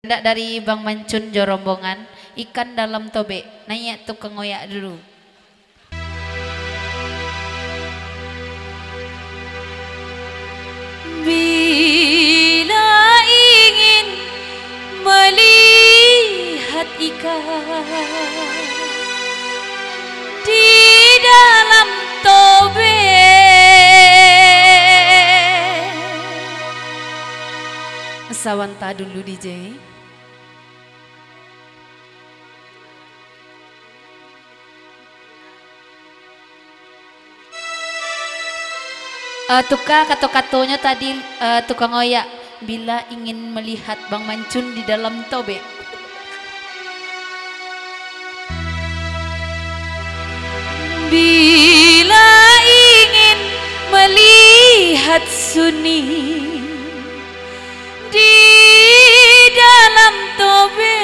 Ndak dari Bang Mancun Jorombongan, ikan dalam tobe. Nanya tukang ngoyak dulu. Bila ingin melihat ikan di dalam tobe, sawanta dulu DJ. Tuka kato-katonya tadi tukang ngoyak bila ingin melihat Bang Mancun di dalam tobe. Bila ingin melihat Suni di dalam tobe,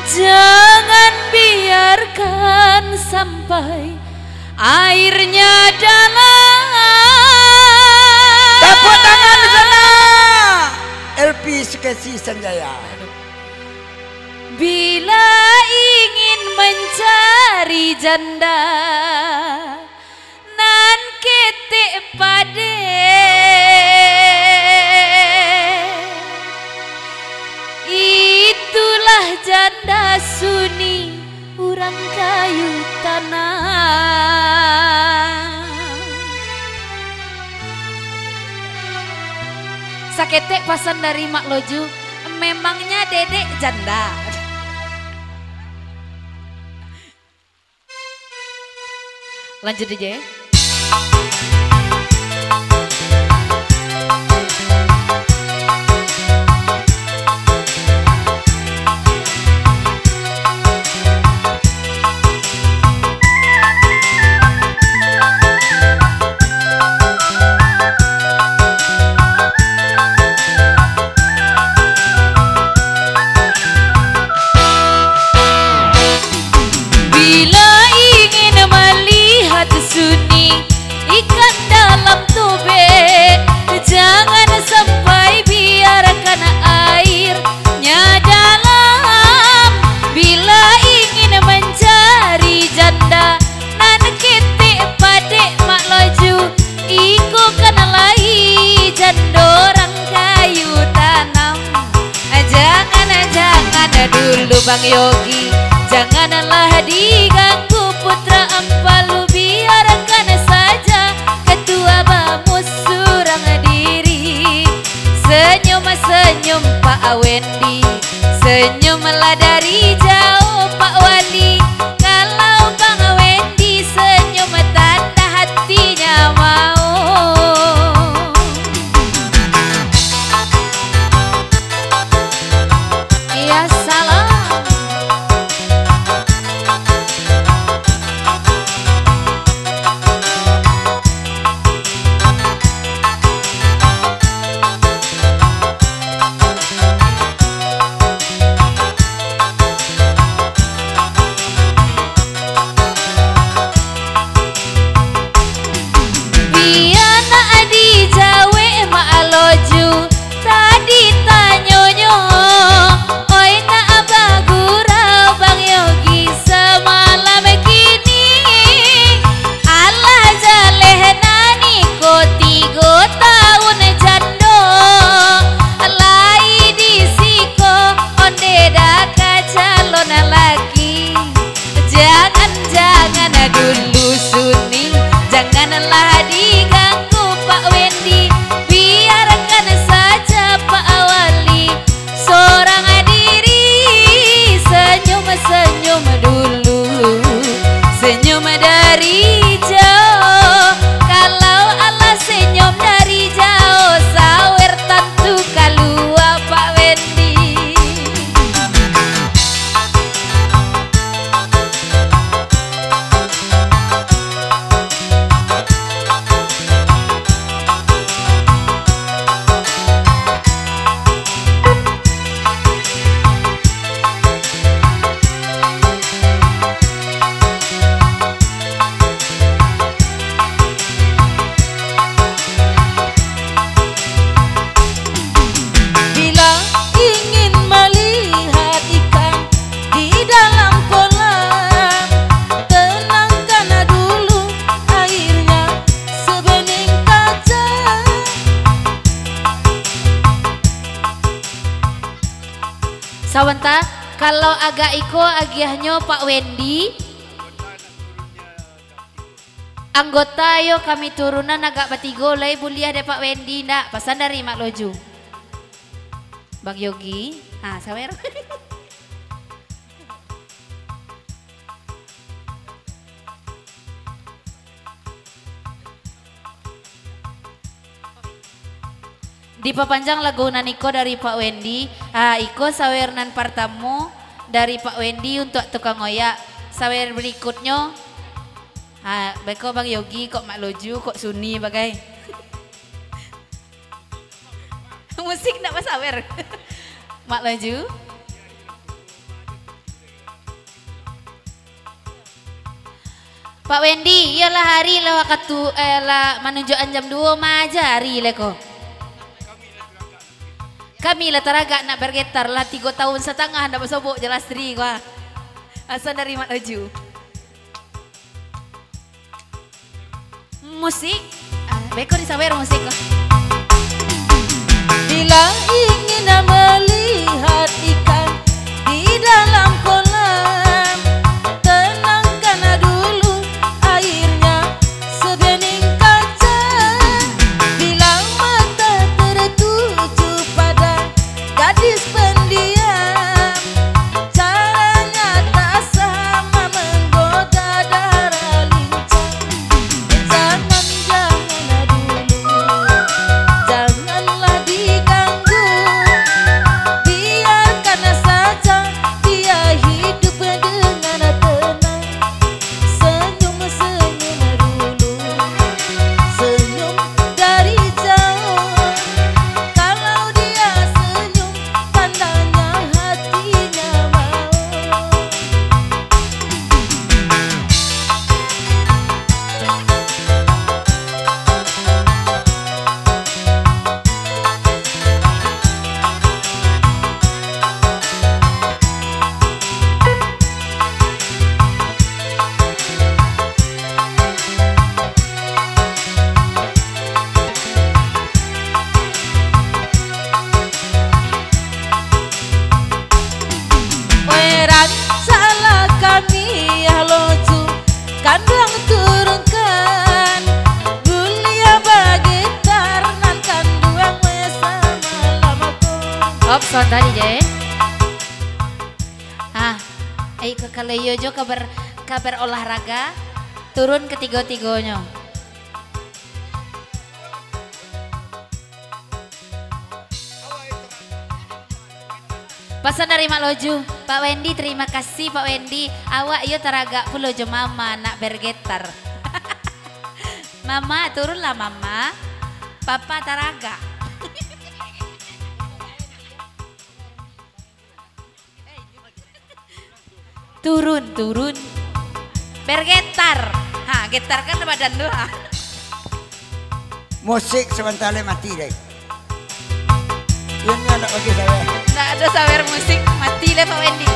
jangan biarkan sampai airnya dalam. Tepuk tangan di sana. LP Sukesi Sanjaya. Bila ingin mencari janda nan ketek pade, itulah janda Suni urang kayu tanah. Saketek pasan dari Mak Loju, memangnya dedek janda. Lanjut aja ya. Bang Yogi, janganlah diganggu putra Ampalu, biarkan saja ketua Bamus surang diri. Senyum-senyum Pak Wendy, senyumlah dari jauh Pak Wali. Kalau Bang Wendy senyum tanda hatinya mau. Iya salam. Sawanta kalau agak iko agiahnya Pak Wendy anggota yo kami turunan agak batigo lai buliah de Pak Wendy ndak pesan dari Mak Loju Bang Yogi sawer di papanjang lagu Naniko dari Pak Wendy. Iko sawernan pertama dari Pak Wendy untuk tukang oyak. Sawer berikutnya beko Bang Yogi kok Mak Loju kok Suni bagai. Musik ndak pas sawer. Mak Loju. Pak Wendy, iyalah hari lah waktu lah menunjukkan jam 2 maja hari leko. Kami lah teraga nak bergetar lah 3 tahun setengah ndak bersobok jelas tri gua. Asal dari Mak Loju. Musik, beko disawer musik kok. Bila ingin melihat ikan di dalam kolam, tenangkan dulu airnya sebening kaca. Bila mata tertuju pada gadis pendiam, caranya tak sama menggoda darah lincah. Jangan dulu, janganlah diganggu, biarkan saja dia hidup dengan tenang. Senyum-senyum dulu, senyum dari jauh. Kalau dia senyum, tandanya hatinya mau. Weran salah kami ya Loju, kandang turunkan Bulia bagi tarnan kanduang wesa malam aku. Hop, son tadi je. Ke kaleyo jo kabar olahraga turun ketiga-tiganya. Pesan dari Mak Loju, Pak Wendy terima kasih Pak Wendy. Awak yo teraga pulo jo mama nak bergetar. Mama turunlah mama, papa taraga. Turun, bergetar. Getar kan badan doa. Musik sementara mati deh. Ini anak bagi saya. Nggak ada sawer musik, mati deh Pak Wendy.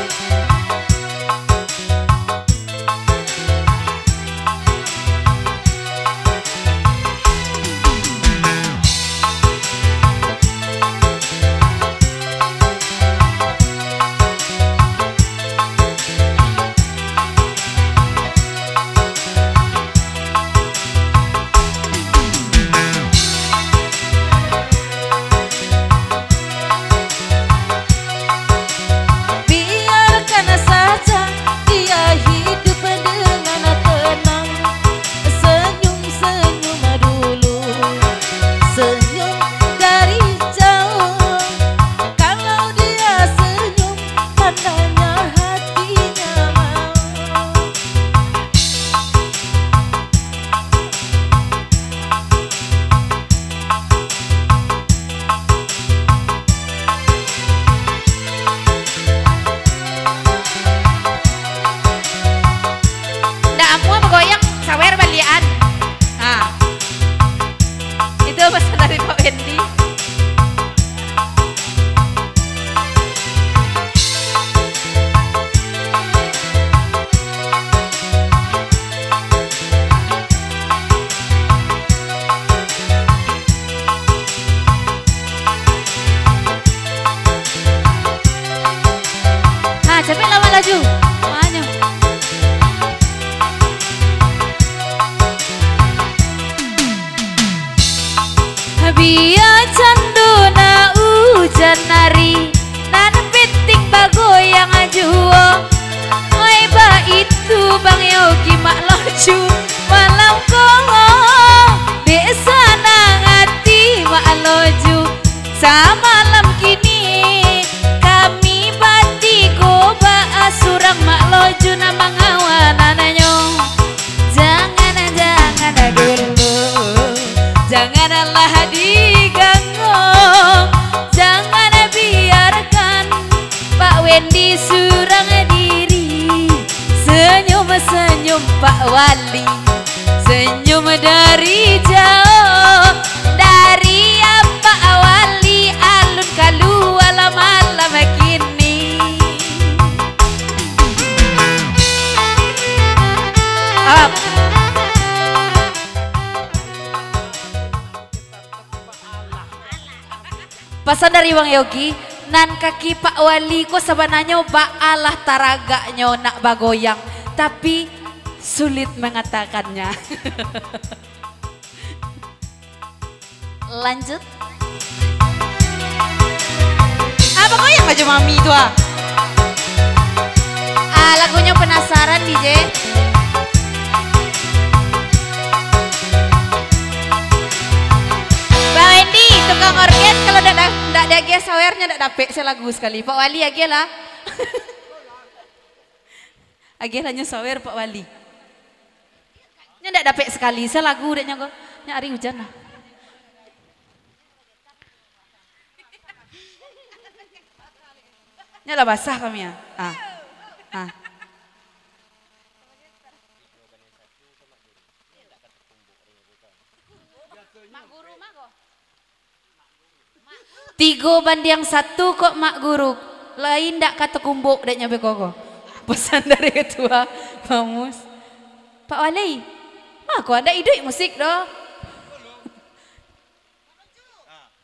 Biarkan Samalam kini kami bati goba asurang makloju na mangawanananyo. Jangan dulu, janganlah diganggu, jangan biarkan Pak Wendy surang diri. Senyum-senyum Pak Wali, senyum dari jauh, dari Pak Wali alun kalu malam kini. Pesan dari Bang Yogi, nan kaki Pak Wali ko sebenarnya baalah taraganya nak bagoyang, tapi sulit mengatakannya. Lanjut. Apa goyang baju mami itu ah? Lagunya penasaran DJ. Bang Wendy, tukang organ kalau ndak ada gas sawernya ndak dapet selagu sekali. Pak Wali age lah. Age hanya sawer Pak Wali. Nya ndak dapet sekali selagu dek nyogo. Nya hari hujan lah. Nya lah basah kami ya. Tiga banding satu kok mak guru, lain ndak kata kumbuk dek nyampe koko. Pesan dari ketua Mamus. Pak Wali, mak kok ada ide musik doh.